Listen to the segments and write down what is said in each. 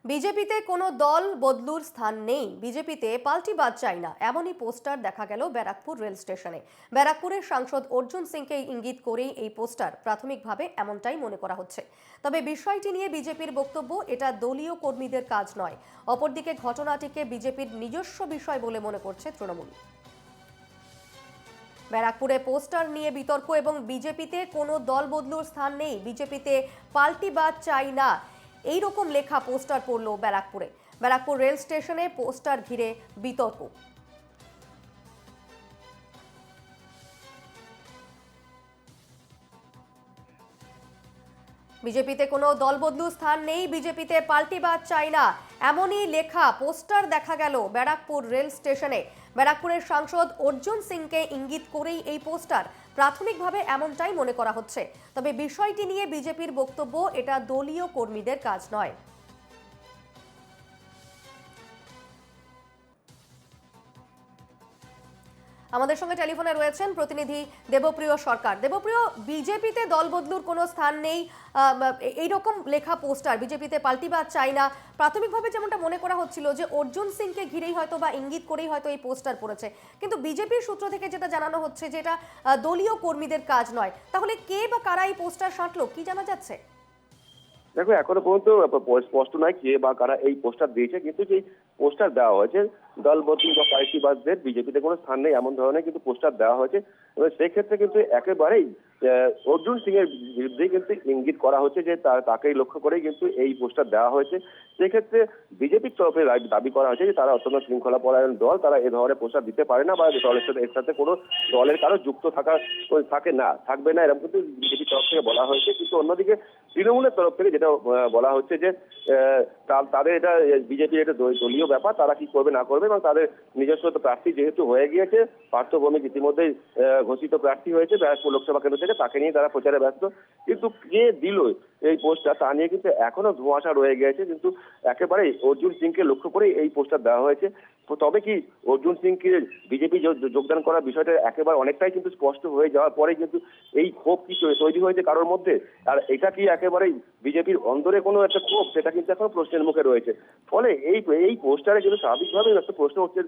বিজেপিতে কোনো দল বদলুর স্থান নেই, বিজেপিতে পাল্টিবাদ চাই না, এমনই পোস্টার দেখা গেল ব্যারাকপুর রেল স্টেশনে। ব্যারাকপুরের সাংসদ অর্জুন সিংকে ইঙ্গিত করেই এই পোস্টার, প্রাথমিকভাবে এমনটাই মনে করা হচ্ছে। তবে বিষয়টি নিয়ে বিজেপির বক্তব্য, এটা দলীয় কর্মীদের কাজ নয়। অপরদিকে ঘটনাটিকে বিজেপির নিজস্ব বিষয় বলে মনে করছে তৃণমূল। ব্যারাকপুরে পোস্টার নিয়ে বিতর্ক এবং বিজেপিতে কোনো দল বদলুর স্থান নেই, বিজেপিতে পাল্টিবাদ চাই না, এই রকম লেখা পোস্টার পড়ল ব্যারাকপুরে। ব্যারাকপুর রেল স্টেশনে পোস্টার ঘিরে বিতর্ক। বিজেপিতে কোনো দল বদলু স্থান নেই, বিজেপিতে পাল্টিবাদ চাই না, এমনই লেখা পোস্টার দেখা গেল ব্যারাকপুর রেল স্টেশনে। ব্যারাকপুরের সাংসদ অর্জুন সিংকে ইঙ্গিত করেই এই পোস্টার, প্রাথমিকভাবে এমনটাই মনে করা হচ্ছে। তবে বিষয়টি নিয়ে বিজেপির বক্তব্য, এটা দলীয় কর্মীদের কাজ নয়। আমাদের সঙ্গে টেলিফোনে রয়েছেন প্রতিনিধি দেবপ্রিয় সরকার। দেবপ্রিয়, বিজেপিতে দল বদলুর কোনো স্থান নেই, এইরকম লেখা পোস্টার, বিজেপিতে পাল্টিবাদ চাই না, প্রাথমিকভাবে যেমনটা মনে করা হচ্ছিল যে অর্জুন সিংকে ঘিরেই হয়তো বা ইঙ্গিত করেই হয়তো এই পোস্টার পড়েছে, কিন্তু বিজেপির সূত্র থেকে যেটা জানানো হচ্ছে যে এটা দলীয় কর্মীদের কাজ নয়। তাহলে কে বা কারা এই পোস্টার সাঁটলো, কি জানা যাচ্ছে? দেখো, এখনো পর্যন্ত স্পষ্ট নয় কে বা কারা এই পোস্টার দিয়েছে, কিন্তু যে পোস্টার দেওয়া হয়েছে দল বদলু বা পার্টিবাদদের বিজেপিতে কোনো স্থান নেই এমন ধরনের কিন্তু পোস্টার দেওয়া হয়েছে। এবং সেক্ষেত্রে কিন্তু একেবারেই অর্জুন সিং এর বিরুদ্ধে কিন্তু ইঙ্গিত করা হচ্ছে যে তাকেই লক্ষ্য করেই কিন্তু এই পোস্টার দেওয়া হয়েছে। সেক্ষেত্রে বিজেপির তরফে দাবি করা হয়েছে যে তারা অত্যন্ত শৃঙ্খলা পরায়ণ দল, তারা এ ধরনের পোস্টার দিতে পারে না বা দলের সাথে এর সাথে কোনো দলের কারো যুক্ত থাকবে না, এরকম কিন্তু বিজেপির তরফ থেকে বলা হয়েছে। কিন্তু অন্যদিকে তৃণমূলের তরফ থেকে যেটা বলা হচ্ছে যে তাদের এটা বিজেপির এটা দলীয় ব্যাপার, তারা কি করবে না করবে, এবং তাদের নিজস্ব প্রার্থী যেহেতু হয়ে গিয়েছে, পার্থ ভৌমিক ইতিমধ্যেই ঘোষিত প্রার্থী হয়েছে ব্যারাকপুর লোকসভা কেন্দ্র থেকে, তাকে নিয়ে তারা প্রচারে ব্যস্ত। কিন্তু কে দিল এই পোস্টার তা নিয়ে কিন্তু এখনো ধোঁয়াশা রয়ে গিয়েছে। কিন্তু একেবারেই অর্জুন সিংকে লক্ষ্য করে এই পোস্টার দেওয়া হয়েছে। তবে কি অর্জুন সিংকে বিজেপি যোগদান করার বিষয়টা একেবারে অনেকটাই কিন্তু স্পষ্ট হয়ে যাওয়ার পরে কিন্তু এই ক্ষোভ কি তৈরি হয়েছে কারোর মধ্যে, আর এটা কি একেবারেই বিজেপির অন্দরে কোনো একটা ক্ষোভ, সেটা কিন্তু এখন প্রশ্নের মুখে রয়েছে। ফলে এই পোস্টারে কিন্তু স্বাভাবিকভাবেই একটা প্রশ্ন হচ্ছে,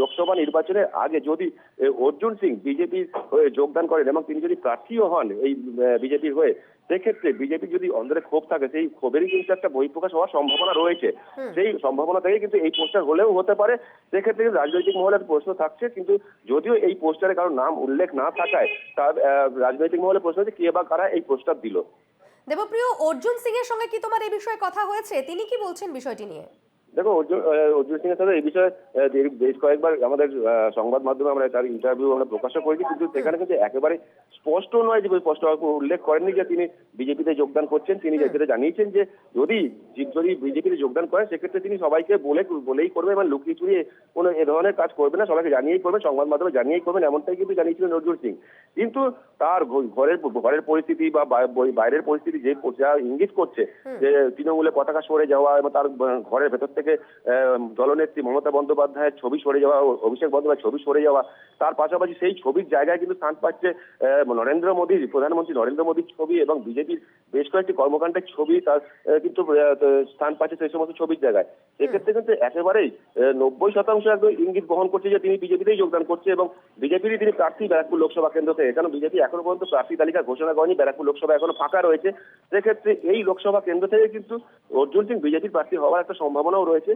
লোকসভা নির্বাচনের আগে যদি অর্জুন সিং বিজেপির হয়ে যোগদান করেন এবং তিনি যদি প্রার্থীও হন এই বিজেপির হয়ে, সেক্ষেত্রে বিজেপি যদি অন্দরে ক্ষোভ থাকে, সেই ক্ষোভেরই কিন্তু একটা বহিঃপ্রকাশ হওয়ার সম্ভাবনা রয়েছে। সেই সম্ভাবনা থেকে কিন্তু এই পোস্টার হলেও হতে পারে। সেক্ষেত্রে কিন্তু রাজনৈতিক মহলে একটা প্রশ্ন থাকছে, কিন্তু যদিও এই পোস্টারে কারোর নাম উল্লেখ না থাকায় তার রাজনৈতিক মহলে প্রশ্ন হচ্ছে কে বা কারা এই পোস্টার দিল। দেবপ্রিয়, অর্জুন সিং এর সঙ্গে কি তোমার এই বিষয়ে কথা হয়েছে? তিনি কি বলছেন বিষয়টি নিয়ে? দেখো, অর্জুন সিং এর সাথে এই বিষয়ে বেশ কয়েকবার আমাদের সংবাদ মাধ্যমে আমরা তার ইন্টারভিউ আমরা প্রকাশও করেছি, কিন্তু সেখানে কিন্তু একেবারে স্পষ্ট নয়, যে স্পষ্ট উল্লেখ করেননি যে তিনি বিজেপিতে যোগদান করছেন। তিনি যেটা জানিয়েছেন যে যদি যদি বিজেপিতে যোগদান করেন, সেক্ষেত্রে তিনি সবাইকে বলেই করবে এবং লুকিয়ে চুরিয়ে কোনো এ ধরনের কাজ করবে না, সবাইকে জানিয়েই করবেন, সংবাদ মাধ্যমে জানিয়েই করবেন, এমনটাই কিন্তু জানিয়েছিলেন অর্জুন সিং। কিন্তু তার ঘরের পরিস্থিতি বা বাইরের পরিস্থিতি যা ইঙ্গিত করছে যে তৃণমূলের পতাকা সরে যাওয়া এবং তার ঘরের ভেতর থেকে দলনেত্রী মমতা বন্দ্যোপাধ্যায়ের ছবি সরে যাওয়া, অভিষেক বন্দ্যোপাধ্যায়ের ছবি সরে যাওয়া, তার পাশাপাশি সেই ছবির জায়গায় কিন্তু স্থান পাচ্ছে প্রধানমন্ত্রী নরেন্দ্র মোদীর ছবি এবং বিজেপির বেশ কয়েকটি কর্মকাণ্ডের ছবি তার কিন্তু স্থান পাচ্ছে সেই সমস্ত ছবির জায়গায়। সেক্ষেত্রে কিন্তু একেবারেই 90% একদম ইঙ্গিত বহন করছে যে তিনি বিজেপিতেই যোগদান করছে এবং বিজেপিরই তিনি প্রার্থী ব্যারাকপুর লোকসভা কেন্দ্র থেকে। কারণ বিজেপি এখনো পর্যন্ত প্রার্থী তালিকা ঘোষণা করেনি, ব্যারাকপুর লোকসভা এখনো ফাঁকা রয়েছে। সেক্ষেত্রে এই লোকসভা কেন্দ্র থেকে কিন্তু অর্জুন সিং বিজেপির প্রার্থী হওয়ার একটা সম্ভাবনাও রয়েছে।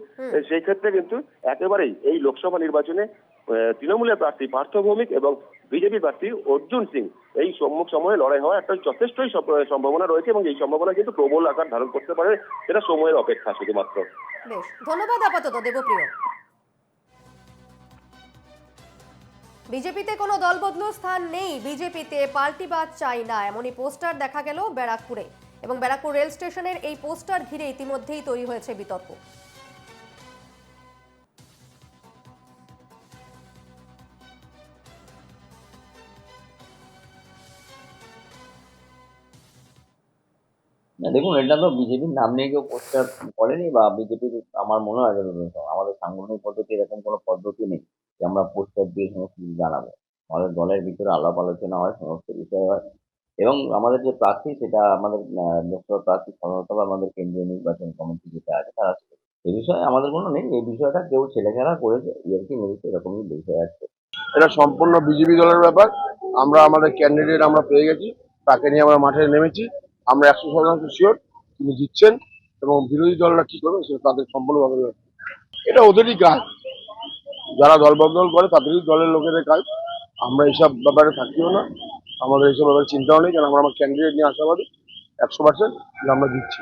সেই ক্ষেত্রে কিন্তু একেবারেই এই লোকসভা নির্বাচনে তৃণমূলের প্রার্থী পার্থ ভৌমিক এবং বিজেপি প্রার্থী অর্জুন সিং এই সম্মুখ সময়ে লড়াই হওয়ার একটা যথেষ্টই সম্ভাবনা রয়েছে এবং এই সম্ভাবনা কিন্তু প্রবল আকার ধারণ করতে পারে, সেটা সময়ের অপেক্ষা শুধুমাত্র। বেশ, ধন্যবাদ আপাতত দেবপ্রিয়। বিজেপিতে কোনো দল বদলুর স্থান নেই, বিজেপিতে পাল্টিবাদ চাই না, এমনই পোস্টার দেখা গেল ব্যারাকপুরে। এবং ব্যারাকপুর রেল স্টেশনের এই পোস্টার ঘিরে ইতিমধ্যেই তৈরি হয়েছে বিতর্ক। না, দেখুন, এটা তো বিজেপির নাম নিয়ে কেউ পোস্টার করেনি বা বিজেপির, আমার মনে হয় যতদূর সম্ভব, আমাদের সাংগঠনিক পদ্ধতি এরকম কোনো পদ্ধতি নেই যে আমরা পোস্টার দিয়ে সমস্ত কিছু জানাবো। আমাদের দলের ভিতরে আলাপ আলোচনা হয়, সমস্ত বিষয় হয়, এবং আমাদের যে প্রার্থী সেটা আমাদের লোকসভা প্রার্থী সাধারণত আমাদের কেন্দ্রীয় নির্বাচন কমিটি যেটা আছে তারা এ বিষয়ে আমাদের কোনো নেই, এই বিষয়টা কেউ ছেলেখেলা করেছে, ইয়ার্কি মেরেছে, এরকমই বিষয় আছে। এটা সম্পূর্ণ বিজেপি দলের ব্যাপার। আমরা আমাদের ক্যান্ডিডেট আমরা পেয়ে গেছি, তাকে নিয়ে আমরা মাঠে নেমেছি। আমরা 100% শিওর তিনি জিতছেন, এবং বিরোধী দলরা কি করবে সেটা তাদের সম্পূর্ণভাবে ব্যাপার। এটা ওদেরই কাজ, যারা দল বদল করে তাদেরই দলের লোকেদের কাজ। আমরা এইসব ব্যাপারে থাকিও না, আমাদের এইসব ব্যাপারে চিন্তাও নেই, কারণ আমরা আমার ক্যান্ডিডেট নিয়ে আশাবাদী 100% যে আমরা জিতছি।